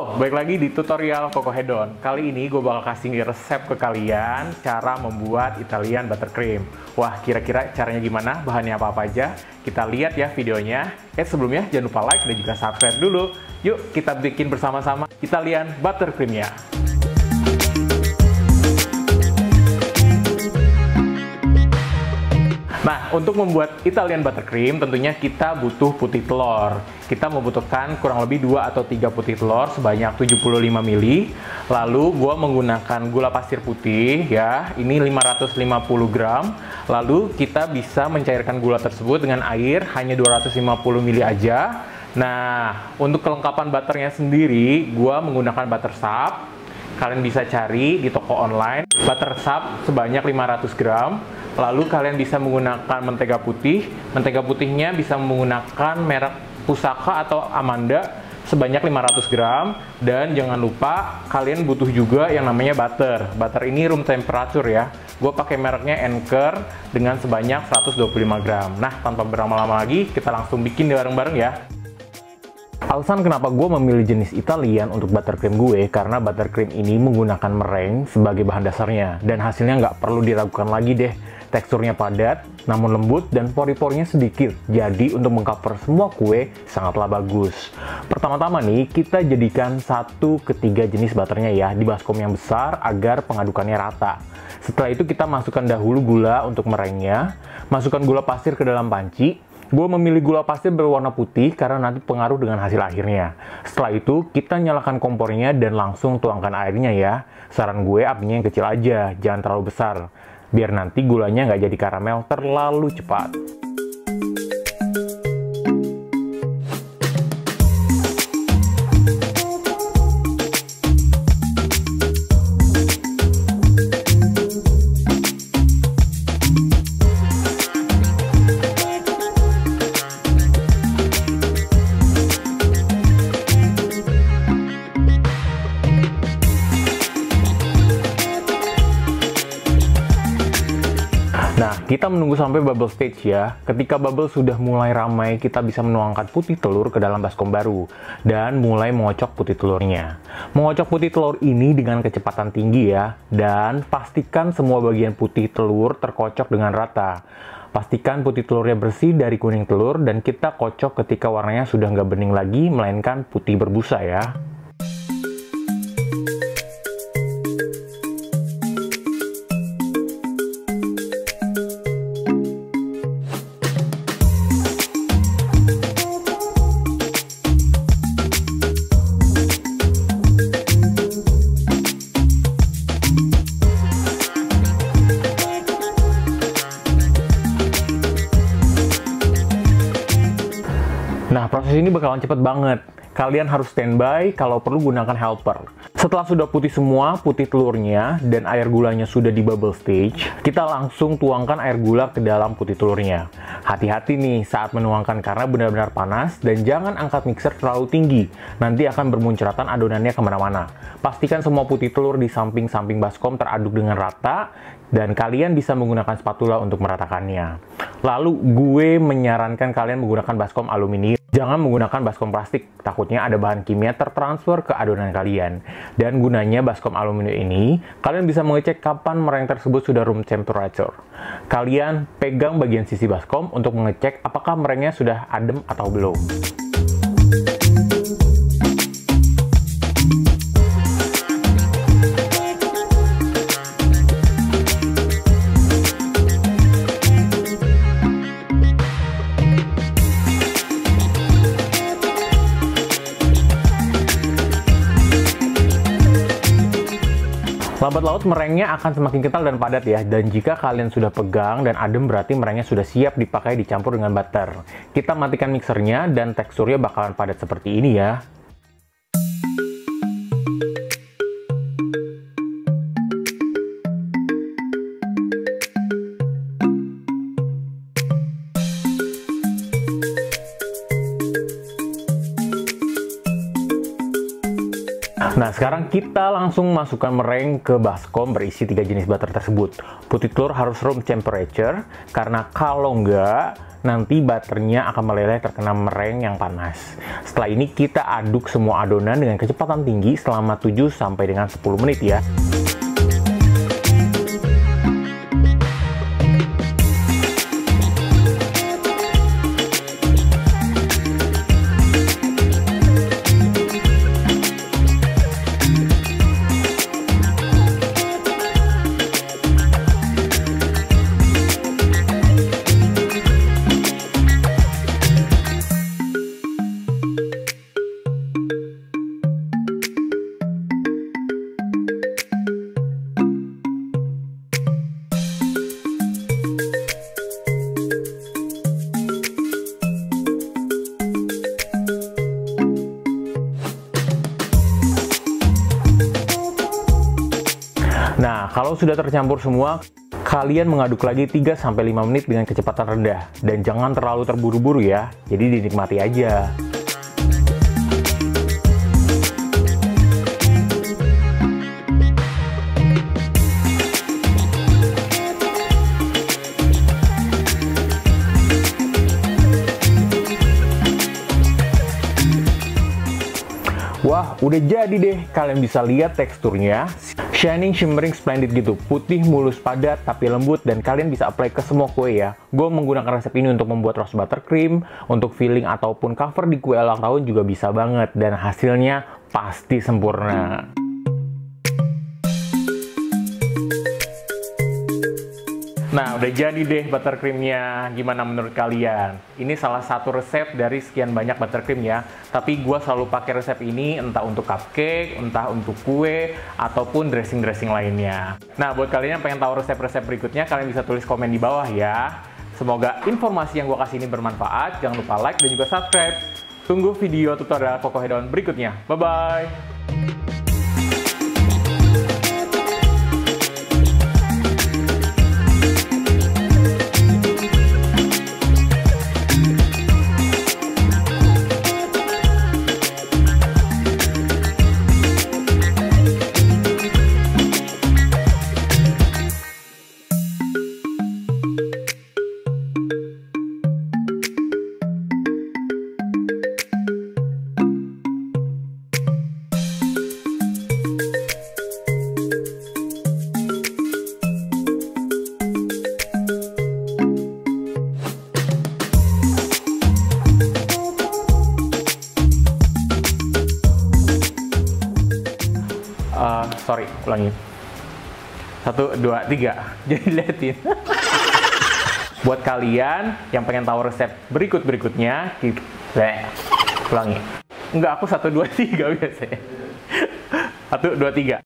Halo, balik lagi di tutorial Koko Hedon. Kali ini gue bakal kasih resep ke kalian cara membuat Italian buttercream. Wah, kira-kira caranya gimana? Bahannya apa-apa aja? Kita lihat ya videonya. Sebelumnya jangan lupa like dan juga subscribe dulu. Yuk, kita bikin bersama-sama Italian buttercreamnya. Nah, untuk membuat Italian buttercream tentunya kita butuh putih telur. Kita membutuhkan kurang lebih 2 atau 3 putih telur sebanyak 75 ml. Lalu gue menggunakan gula pasir putih ya, ini 550 gram. Lalu kita bisa mencairkan gula tersebut dengan air hanya 250 ml aja. Nah, untuk kelengkapan butternya sendiri, gue menggunakan butter sap. Kalian bisa cari di toko online butter sap sebanyak 500 gram. Lalu kalian bisa menggunakan mentega putih. Mentega putihnya bisa menggunakan merek Pusaka atau Amanda sebanyak 500 gram. Dan jangan lupa kalian butuh juga yang namanya butter. Butter ini room temperature ya. Gue pakai mereknya Anchor dengan sebanyak 125 gram. Nah, tanpa berlama-lama lagi, kita langsung bikin bareng-bareng ya. Alasan kenapa gue memilih jenis Italian untuk buttercream gue, karena buttercream ini menggunakan meringue sebagai bahan dasarnya. Dan hasilnya nggak perlu diragukan lagi deh. Teksturnya padat, namun lembut, dan pori-porinya sedikit. Jadi untuk mengcover semua kue, sangatlah bagus. Pertama-tama nih, kita jadikan 1/3 jenis butternya ya, di baskom yang besar agar pengadukannya rata. Setelah itu kita masukkan dahulu gula untuk meringuenya, masukkan gula pasir ke dalam panci. Gue memilih gula pasir berwarna putih karena nanti pengaruh dengan hasil akhirnya. Setelah itu, kita nyalakan kompornya dan langsung tuangkan airnya ya. Saran gue apinya yang kecil aja, jangan terlalu besar. Biar nanti gulanya nggak jadi karamel terlalu cepat. Nah, kita menunggu sampai bubble stage ya. Ketika bubble sudah mulai ramai, kita bisa menuangkan putih telur ke dalam baskom baru dan mulai mengocok putih telurnya. Mengocok putih telur ini dengan kecepatan tinggi ya, dan pastikan semua bagian putih telur terkocok dengan rata. Pastikan putih telurnya bersih dari kuning telur dan kita kocok ketika warnanya sudah nggak bening lagi, melainkan putih berbusa ya. Nah, proses ini bakalan cepet banget. Kalian harus standby, kalau perlu gunakan helper. Setelah sudah putih semua putih telurnya dan air gulanya sudah di bubble stage, kita langsung tuangkan air gula ke dalam putih telurnya. Hati-hati nih saat menuangkan karena benar-benar panas dan jangan angkat mixer terlalu tinggi. Nanti akan bermunceratan adonannya kemana-mana. Pastikan semua putih telur di samping-samping baskom teraduk dengan rata dan kalian bisa menggunakan spatula untuk meratakannya. Lalu gue menyarankan kalian menggunakan baskom aluminium. Jangan menggunakan baskom plastik, takutnya ada bahan kimia tertransfer ke adonan kalian. Dan gunanya baskom aluminium ini, kalian bisa mengecek kapan meringue tersebut sudah room temperature. Kalian pegang bagian sisi baskom untuk mengecek apakah meringuenya sudah adem atau belum. Lambat laut meringuenya akan semakin kental dan padat ya. Dan jika kalian sudah pegang dan adem berarti meringuenya sudah siap dipakai dicampur dengan butter. Kita matikan mixernya dan teksturnya bakalan padat seperti ini ya. Nah, sekarang kita langsung masukkan meringue ke baskom berisi 3 jenis butter tersebut. Putih telur harus room temperature, karena kalau enggak, nanti butternya akan meleleh terkena meringue yang panas. Setelah ini kita aduk semua adonan dengan kecepatan tinggi selama 7 sampai dengan 10 menit ya. Nah, kalau sudah tercampur semua, kalian mengaduk lagi 3-5 menit dengan kecepatan rendah. Dan jangan terlalu terburu-buru ya, jadi dinikmati aja. Wah, udah jadi deh. Kalian bisa lihat teksturnya. Shining, shimmering, splendid gitu. Putih, mulus, padat, tapi lembut. Dan kalian bisa apply ke semua kue ya. Gue menggunakan resep ini untuk membuat roast buttercream, untuk filling ataupun cover di kue ulang tahun juga bisa banget. Dan hasilnya pasti sempurna. Nah, udah jadi deh buttercreamnya. Gimana menurut kalian? Ini salah satu resep dari sekian banyak buttercream ya. Tapi gue selalu pakai resep ini entah untuk cupcake, entah untuk kue, ataupun dressing-dressing lainnya. Nah, buat kalian yang pengen tahu resep-resep berikutnya, kalian bisa tulis komen di bawah ya. Semoga informasi yang gue kasih ini bermanfaat. Jangan lupa like dan juga subscribe. Tunggu video tutorial Koko Hedon berikutnya. Bye-bye! Sorry, ulangi. 1, 2, 3. Jadi liatin. Buat kalian yang pengen tahu resep berikutnya, ulangi. Enggak, aku 1, 2, 3 biasanya. 1, 2, 3.